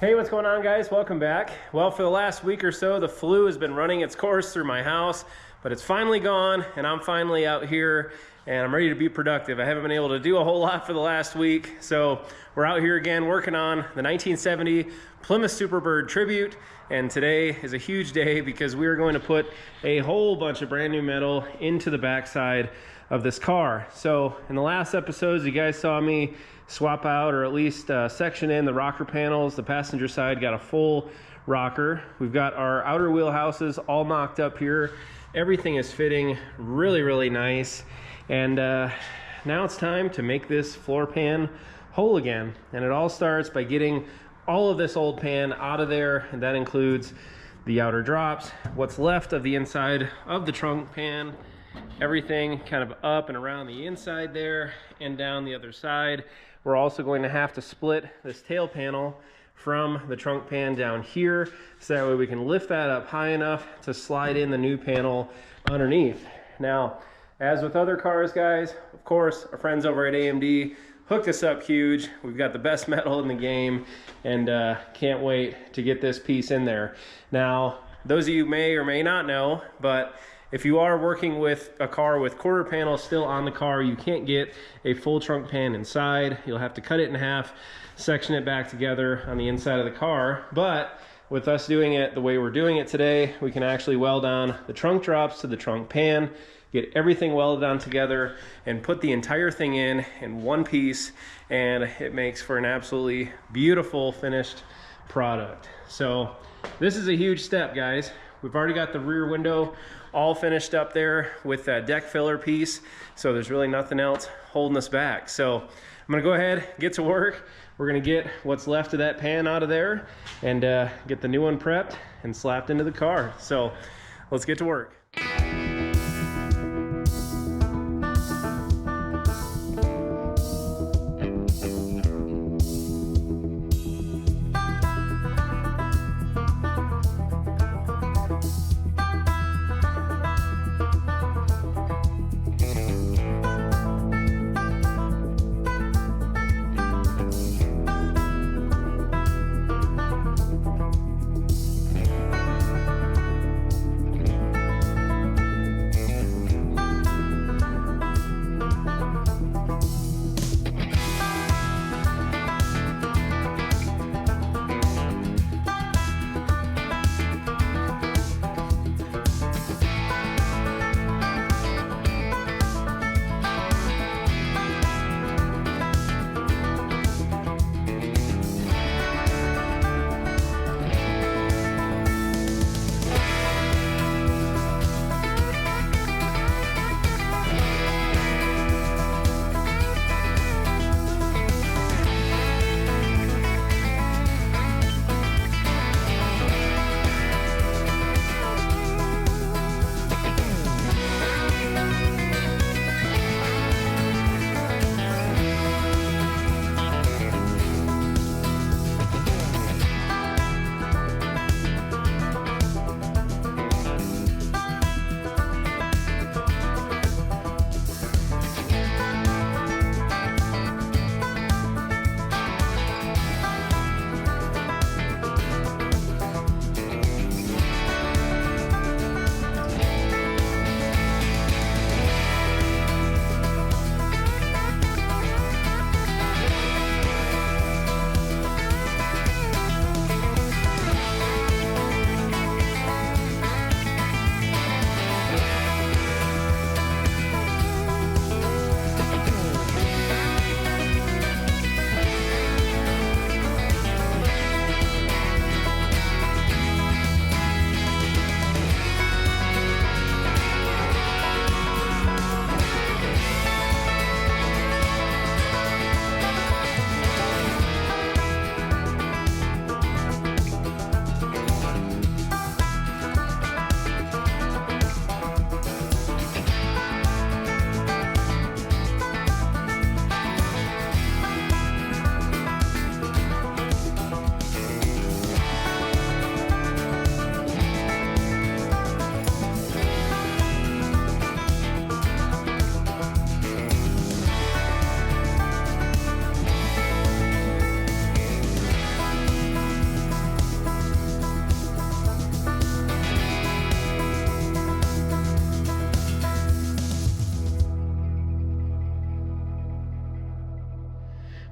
Hey, what's going on, guys? Welcome back. Well, for the last week or so, the flu has been running its course through my house, but it's finally gone, and I'm finally out here, and I'm ready to be productive. I haven't been able to do a whole lot for the last week, so we're out here again working on the 1970 Plymouth Superbird Tribute, and today is a huge day because we are going to put a whole bunch of brand new metal into the backside of this car. So in the last episodes, you guys saw me swap out, or at least section in the rocker panels. The passenger side got a full rocker. We've got our outer wheel houses all knocked up here. Everything is fitting really nice. And now it's time to make this floor pan whole again. And it all starts by getting all of this old pan out of there, and that includes the outer drops, what's left of the inside of the trunk pan, everything kind of up and around the inside there and down the other side. We're also going to have to split this tail panel from the trunk pan down here, so that way we can lift that up high enough to slide in the new panel underneath. Now, as with other cars, guys, of course, our friends over at AMD hooked us up huge. We've got the best metal in the game, and can't wait to get this piece in there. Now, those of you may or may not know, but if you are working with a car with quarter panels still on the car, you can't get a full trunk pan inside. You'll have to cut it in half, section it back together on the inside of the car. But with us doing it the way we're doing it today, we can actually weld on the trunk drops to the trunk pan, get everything welded on together, and put the entire thing in one piece, and it makes for an absolutely beautiful finished product. So this is a huge step, guys. We've already got the rear window all finished up there with that deck filler piece, so there's really nothing else holding us back. So I'm gonna go ahead, get to work. We're gonna get what's left of that pan out of there and get the new one prepped and slapped into the car. So let's get to work.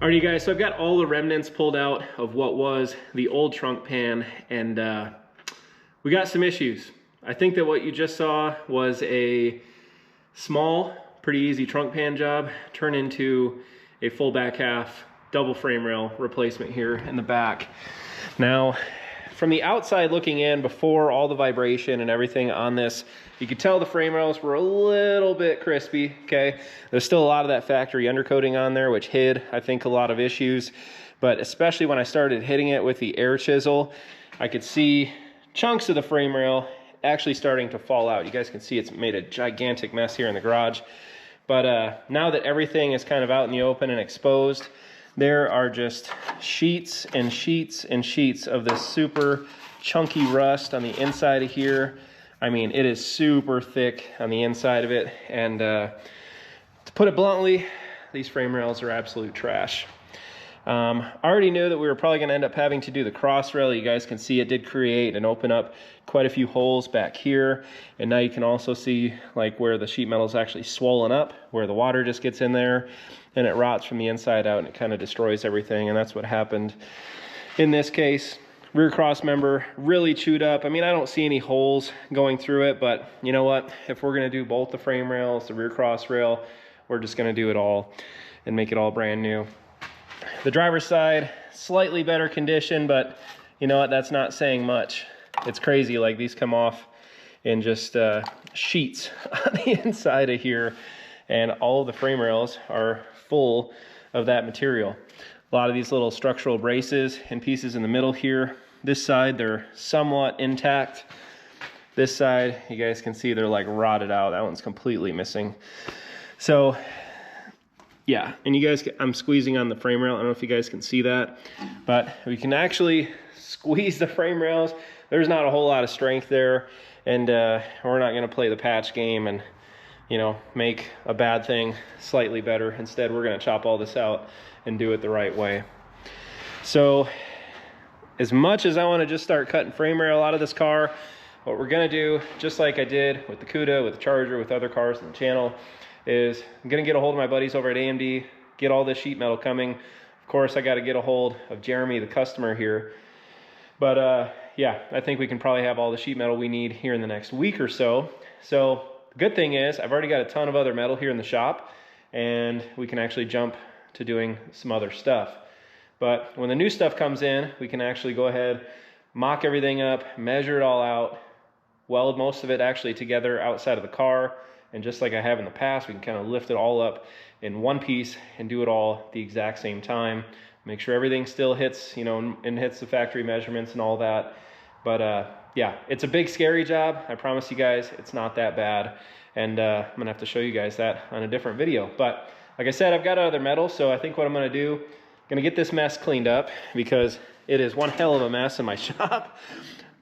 Alrighty guys, so I've got all the remnants pulled out of what was the old trunk pan, and we got some issues. I think that what you just saw was a small, pretty easy trunk pan job turn into a full back half double frame rail replacement here in the back. Now, from the outside looking in, before all the vibration and everything on this, you could tell the frame rails were a little bit crispy, okay? There's still a lot of that factory undercoating on there, which hid, I think, a lot of issues. But especially when I started hitting it with the air chisel, I could see chunks of the frame rail actually starting to fall out. You guys can see it's made a gigantic mess here in the garage. But now that everything is kind of out in the open and exposed, there are just sheets and sheets and sheets of this super chunky rust on the inside of here. I mean, it is super thick on the inside of it. And to put it bluntly, these frame rails are absolute trash. I already knew that we were probably going to end up having to do the cross rail. You guys can see it did create and open up quite a few holes back here. And now you can also see like where the sheet metal is actually swollen up, where the water just gets in there and it rots from the inside out and it kind of destroys everything. And that's what happened in this case. Rear cross member really chewed up. I mean, I don't see any holes going through it, but you know what? If we're going to do both the frame rails, the rear cross rail, we're just going to do it all and make it all brand new. The driver's side, slightly better condition, but you know what? That's not saying much. It's crazy. Like these come off in just sheets on the inside of here, and all of the frame rails are full of that material. A lot of these little structural braces and pieces in the middle here. This side, they're somewhat intact. This side, you guys can see they're like rotted out. That one's completely missing. So yeah, and you guys, I'm squeezing on the frame rail. I don't know if you guys can see that, but we can actually squeeze the frame rails. There's not a whole lot of strength there, and we're not gonna play the patch game and, you know, make a bad thing slightly better. Instead, we're gonna chop all this out and do it the right way. So as much as I want to just start cutting frame rail out of this car, what we're going to do, just like I did with the Cuda, with the Charger, with other cars in the channel, is I'm going to get a hold of my buddies over at AMD, get all this sheet metal coming. Of course, I got to get a hold of Jeremy, the customer here. But yeah, I think we can probably have all the sheet metal we need here in the next week or so. So the good thing is I've already got a ton of other metal here in the shop, and we can actually jump to doing some other stuff. But when the new stuff comes in, we can actually go ahead, mock everything up, measure it all out, weld most of it actually together outside of the car, and just like I have in the past, we can kind of lift it all up in one piece and do it all at the exact same time. Make sure everything still hits, you know, and hits the factory measurements and all that. But yeah, it's a big scary job. I promise you guys, it's not that bad. And I'm gonna have to show you guys that on a different video. But like I said, I've got other metal, so I think what I'm gonna do, I'm gonna get this mess cleaned up because it is one hell of a mess in my shop.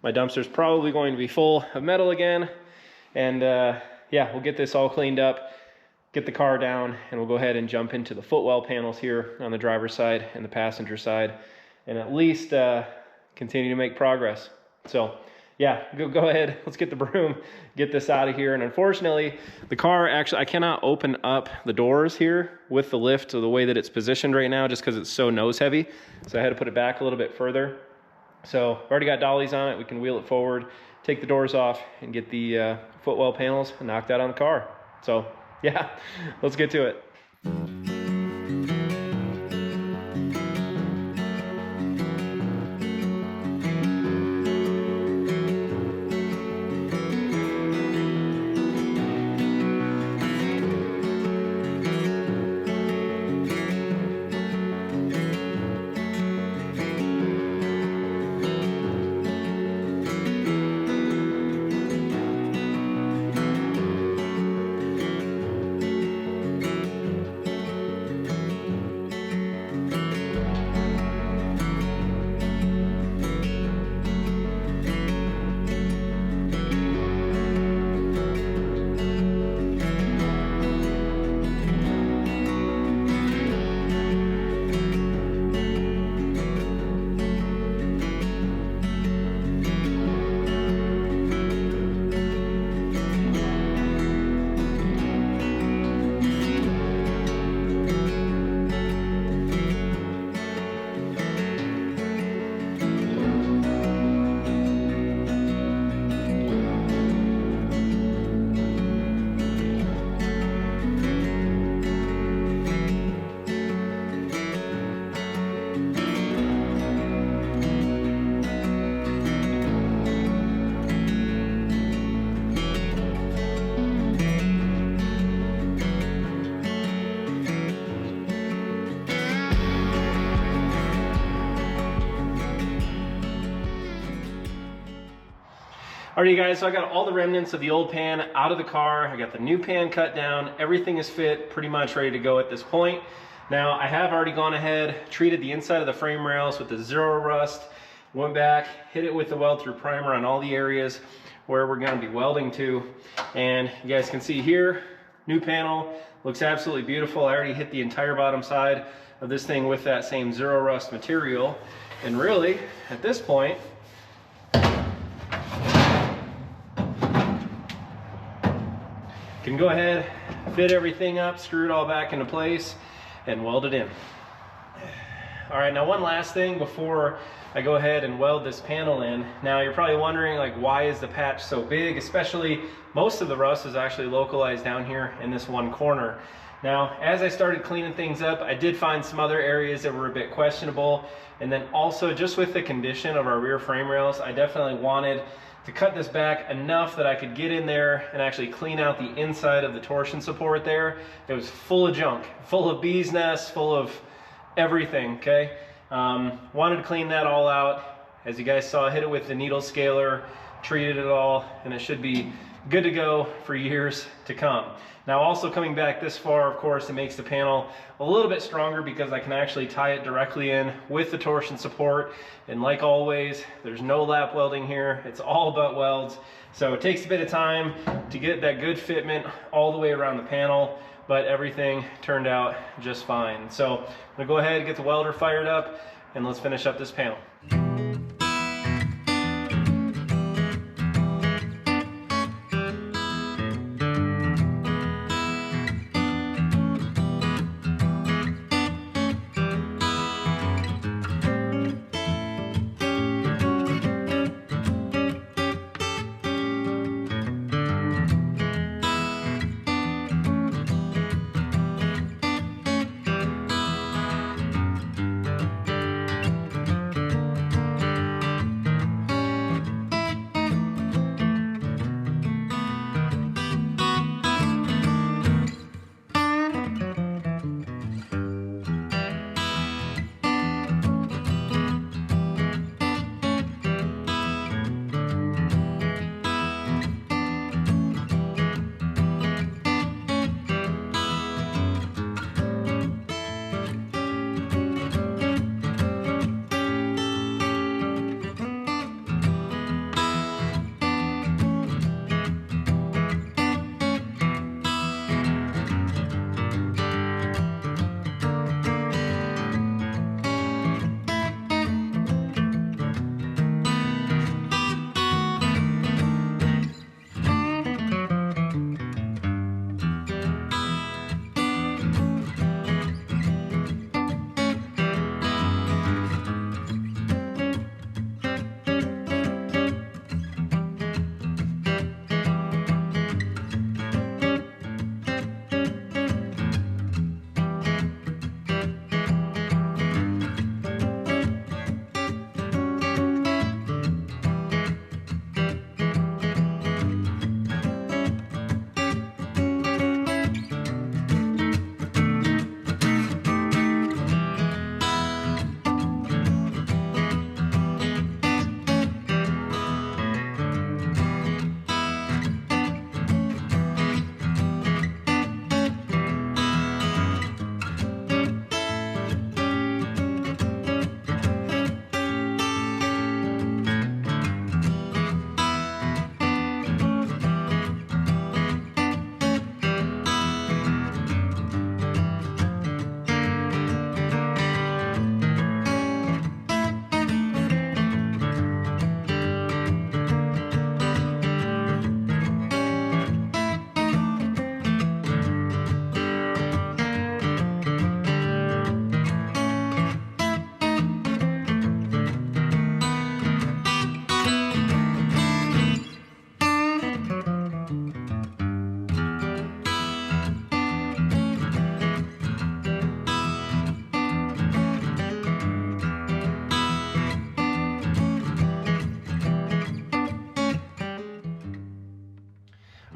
My dumpster's probably going to be full of metal again. And yeah, we'll get this all cleaned up, get the car down, and we'll go ahead and jump into the footwell panels here on the driver's side and the passenger side, and at least continue to make progress. So yeah, go ahead, let's get the broom, get this out of here. And unfortunately, the car actually, I cannot open up the doors here with the lift or the way that it's positioned right now, just because it's so nose heavy. So I had to put it back a little bit further. So I've already got dollies on it. We can wheel it forward, take the doors off, and get the footwell panels knocked out on the car. So yeah, let's get to it. Alright, you guys, so I got all the remnants of the old pan out of the car. I got the new pan cut down. Everything is fit, pretty much ready to go at this point. Now, I have already gone ahead, treated the inside of the frame rails with the Zero Rust, went back, hit it with the weld through primer on all the areas where we're going to be welding to. And you guys can see here, new panel, looks absolutely beautiful. I already hit the entire bottom side of this thing with that same Zero Rust material. And really, at this point, can go ahead, fit everything up, screw it all back into place, and weld it in. All right, now one last thing before I go ahead and weld this panel in. Now you're probably wondering, like, why is the patch so big? Especially, most of the rust is actually localized down here in this one corner. Now, as I started cleaning things up, I did find some other areas that were a bit questionable. And then also, just with the condition of our rear frame rails, I definitely wanted to cut this back enough that I could get in there and actually clean out the inside of the torsion support there. It was full of junk, full of bees nests, full of everything, okay? Wanted to clean that all out. As you guys saw, hit it with the needle scaler, treated it all, and it should be good to go for years to come. Now, also coming back this far, of course, it makes the panel a little bit stronger because I can actually tie it directly in with the torsion support. And like always, there's no lap welding here. It's all butt welds. So it takes a bit of time to get that good fitment all the way around the panel, but everything turned out just fine. So I'm gonna go ahead and get the welder fired up and let's finish up this panel.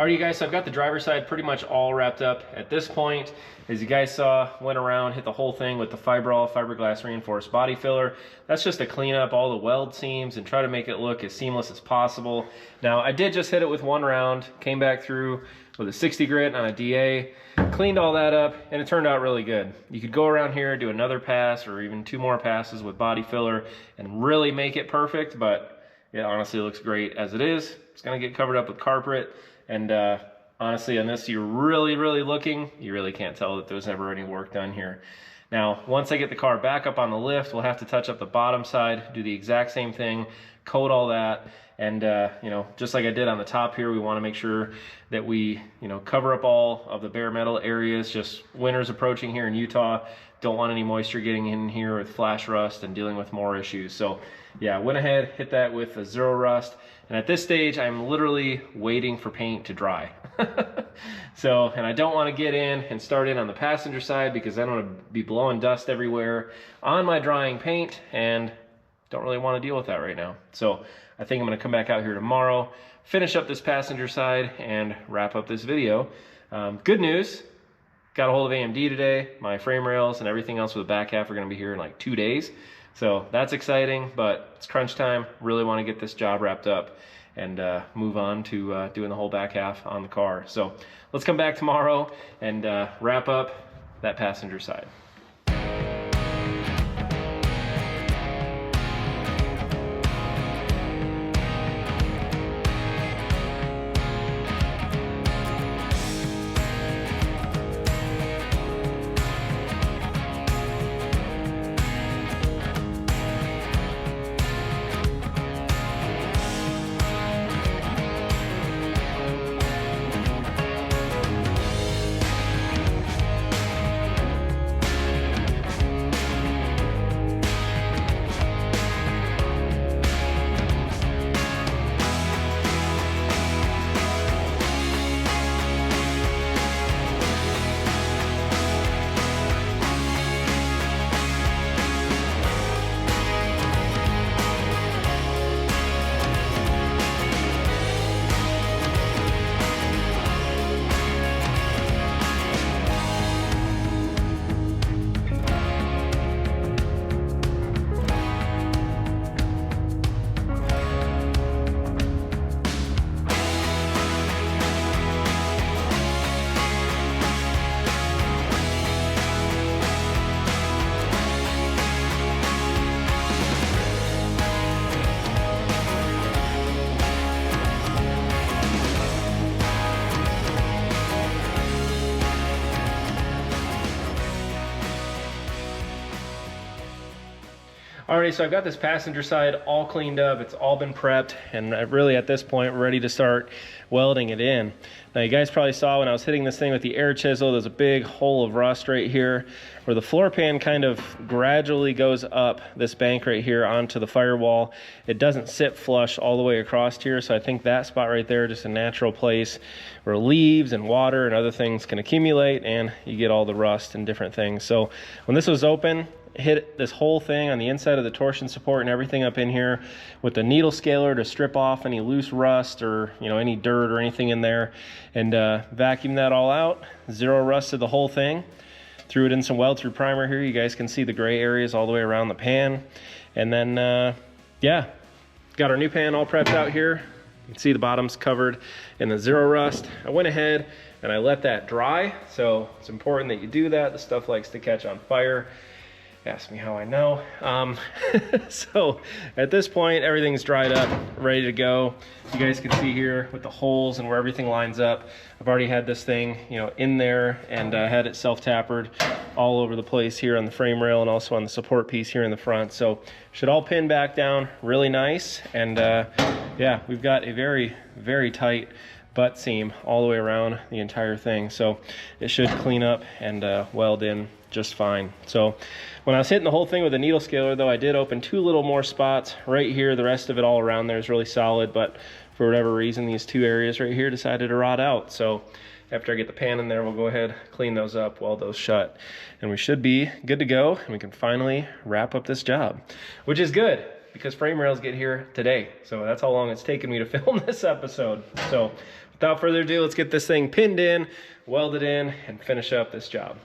All right, you guys, so I've got the driver's side pretty much all wrapped up at this point. As you guys saw, went around, hit the whole thing with the fiberglass reinforced body filler. That's just to clean up all the weld seams and try to make it look as seamless as possible. Now, I did just hit it with one round, came back through with a 60 grit on a DA, cleaned all that up, and it turned out really good. You could go around here, do another pass or even 2 more passes with body filler and really make it perfect, but it honestly looks great as it is. It's gonna get covered up with carpet. And honestly, unless you're really looking, you really can't tell that there's never any work done here. Now, once I get the car back up on the lift, we'll have to touch up the bottom side, do the exact same thing, coat all that, and you know, just like I did on the top here, we want to make sure that we, you know, cover up all of the bare metal areas. Just winter's approaching here in Utah. Don't want any moisture getting in here with flash rust and dealing with more issues. So yeah, went ahead, hit that with a zero rust. And at this stage, I'm literally waiting for paint to dry. So, and I don't want to get in and start in on the passenger side because I don't want to be blowing dust everywhere on my drying paint and don't really want to deal with that right now. So I think I'm going to come back out here tomorrow, finish up this passenger side and wrap up this video. Good news. Got a hold of AMD today. My frame rails and everything else for the back half are going to be here in like 2 days. So that's exciting, but it's crunch time. Really want to get this job wrapped up and move on to doing the whole back half on the car. So let's come back tomorrow and wrap up that passenger side. Alrighty, so I've got this passenger side all cleaned up. It's all been prepped, and really at this point, we're ready to start welding it in. Now, you guys probably saw when I was hitting this thing with the air chisel, there's a big hole of rust right here where the floor pan kind of gradually goes up this bank right here onto the firewall. It doesn't sit flush all the way across here, so I think that spot right there, just a natural place where leaves and water and other things can accumulate, and you get all the rust and different things. So when this was open, hit this whole thing on the inside of the torsion support and everything up in here with the needle scaler to strip off any loose rust or, you know, any dirt or anything in there, and vacuum that all out. Zero rusted the whole thing. Threw it in some weld through primer here. You guys can see the gray areas all the way around the pan. And then yeah, got our new pan all prepped out here. You can see the bottom's covered in the zero rust. I went ahead and I let that dry, so it's important that you do that. The stuff likes to catch on fire. Ask me how I know. So at this point, everything's dried up, ready to go. You guys can see here with the holes and where everything lines up. I've already had this thing, you know, in there, and had it self-tapered all over the place here on the frame rail and also on the support piece here in the front. So should all pin back down really nice. And yeah, we've got a very, very tight butt seam all the way around the entire thing. So it should clean up and weld in just fine. So when I was hitting the whole thing with a needle scaler, though, I did open 2 little more spots right here. The rest of it all around there is really solid, but for whatever reason, these 2 areas right here decided to rot out. So after I get the pan in there, we'll go ahead, clean those up, weld those shut, and we should be good to go, and we can finally wrap up this job, which is good because frame rails get here today. So that's how long it's taken me to film this episode. So with without further ado, let's get this thing pinned in, welded in, and finish up this job.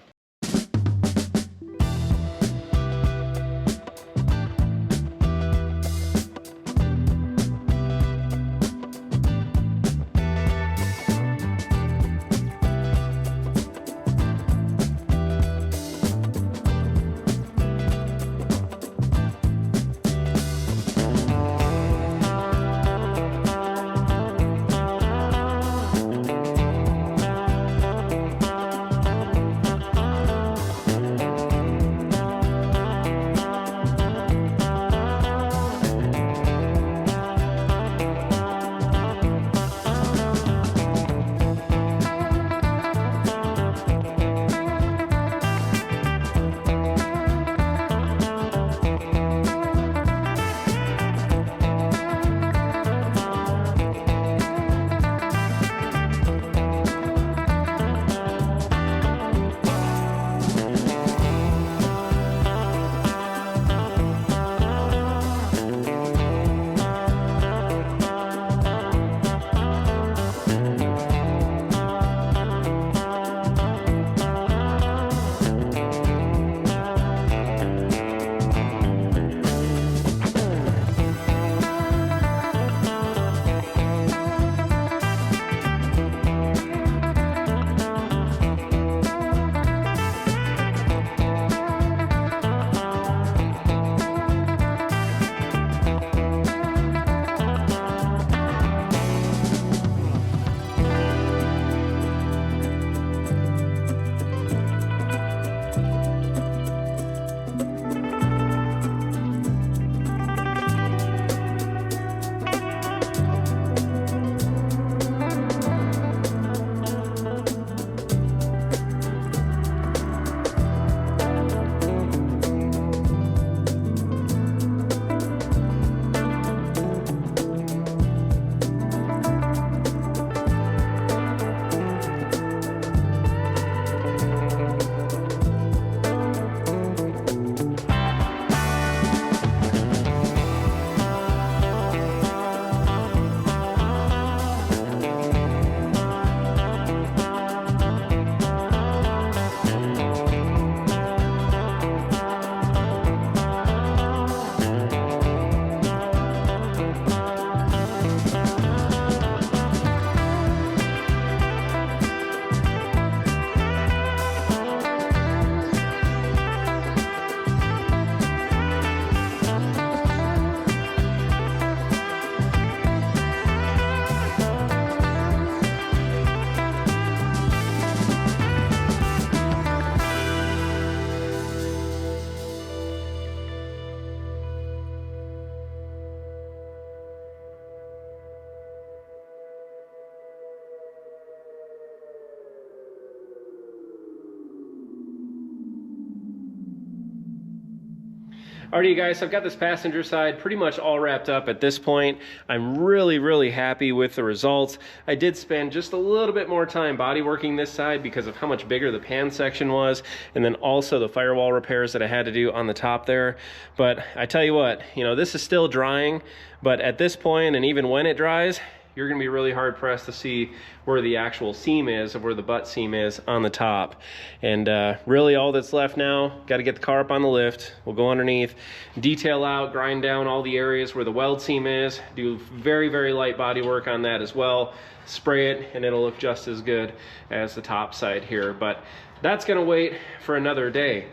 Alrighty, you guys, so I've got this passenger side pretty much all wrapped up at this point. I'm really happy with the results. I did spend just a little bit more time body working this side because of how much bigger the pan section was, and then also the firewall repairs that I had to do on the top there. But I tell you what, you know, this is still drying, but at this point, and even when it dries, you're gonna be really hard pressed to see where the actual seam is, of where the butt seam is on the top. And really all that's left now, got to get the car up on the lift. We'll go underneath, detail out, grind down all the areas where the weld seam is, do very light body work on that as well, spray it, and it'll look just as good as the top side here. But that's gonna wait for another day.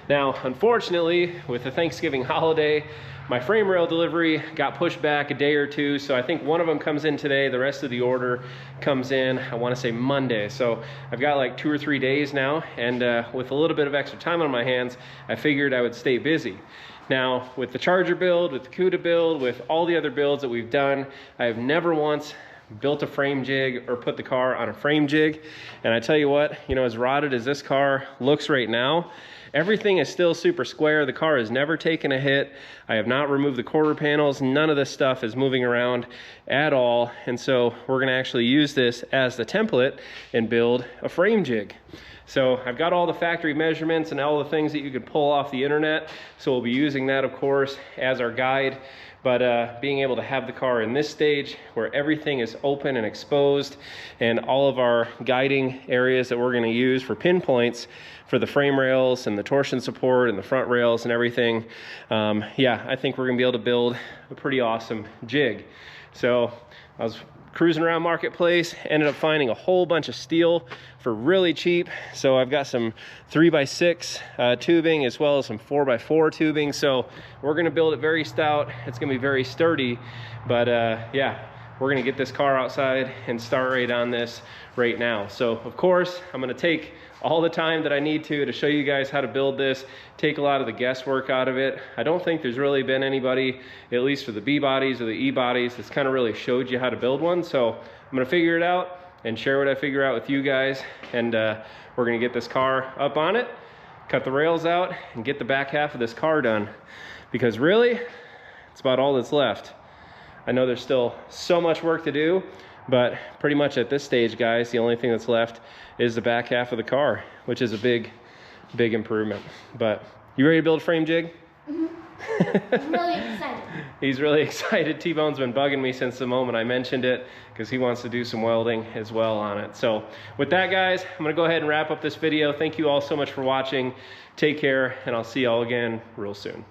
Now, unfortunately, with the Thanksgiving holiday, my frame rail delivery got pushed back a day or two, so I think one of them comes in today, the rest of the order comes in, I want to say Monday. So I've got like 2 or 3 days now, and with a little bit of extra time on my hands, I figured I would stay busy. Now, with the Charger build, with the CUDA build, with all the other builds that we've done, I have never once built a frame jig or put the car on a frame jig. And I tell you what, you know, as rotted as this car looks right now, everything is still super square. The car has never taken a hit. I have not removed the quarter panels. None of this stuff is moving around at all. And so we're gonna actually use this as the template and build a frame jig. So I've got all the factory measurements and all the things that you could pull off the internet. So we'll be using that, of course, as our guide. But being able to have the car in this stage where everything is open and exposed, and all of our guiding areas that we're going to use for pinpoints for the frame rails and the torsion support and the front rails and everything, yeah, I think we're going to be able to build a pretty awesome jig. So I was cruising around Marketplace, ended up finding a whole bunch of steel for really cheap. So I've got some 3x6 tubing as well as some 4x4 tubing. So we're going to build it very stout. It's going to be very sturdy, but yeah, we're going to get this car outside and start right on this right now. So of course I'm going to take all the time that I need to show you guys how to build this, take a lot of the guesswork out of it. I don't think there's really been anybody, at least for the B bodies or the E bodies, that's kind of really showed you how to build one. So I'm going to figure it out and share what I figure out with you guys, and we're going to get this car up on it, cut the rails out, and get the back half of this car done, because really it's about all that's left. I know there's still so much work to do, but pretty much at this stage, guys, the only thing that's left is the back half of the car, which is a big improvement. But you ready to build a frame jig? Mm-hmm. I'm really excited. He's really excited. T-Bone's been bugging me since the moment I mentioned it, because he wants to do some welding as well on it. So with that, guys, I'm going to go ahead and wrap up this video. Thank you all so much for watching. Take care, and I'll see you all again real soon.